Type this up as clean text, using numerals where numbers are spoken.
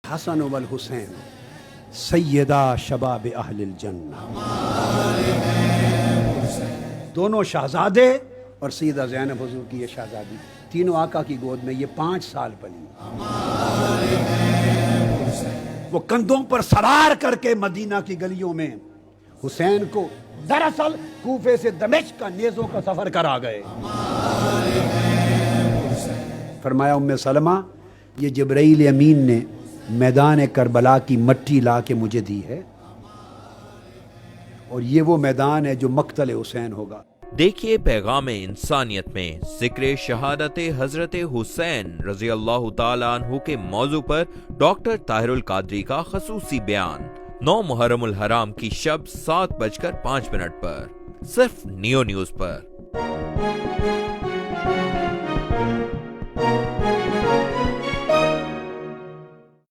हसन वल हुसैन सैयदा शबाब अहलिल जन्नह, दोनों शहजादे और सैयदा ज़ैनब हुजूर की ये शहजादी, तीनों आका की गोद में ये 5 साल पली। वो कंधों पर सवार करके मदीना की गलियों में हुसैन को दरअसल कूफे से दमिश्क का नेज़ों का सफर करा गए। फरमाया उम्मे सलमा, ये जिब्राइल अमीन ने मैदान करबला की मट्टी ला के मुझे दी है और ये वो मैदान है जो मक्तल हुसैन होगा। देखिए पैगाम इंसानियत में जिक्र शहादत हजरत हुसैन रजी अल्लाह ताला अन्हु के मौजू पर डॉक्टर ताहिरुल कादरी का खसूसी बयान 9 मुहर्रमुल हराम की शब 7:05 पर सिर्फ नियो न्यूज पर।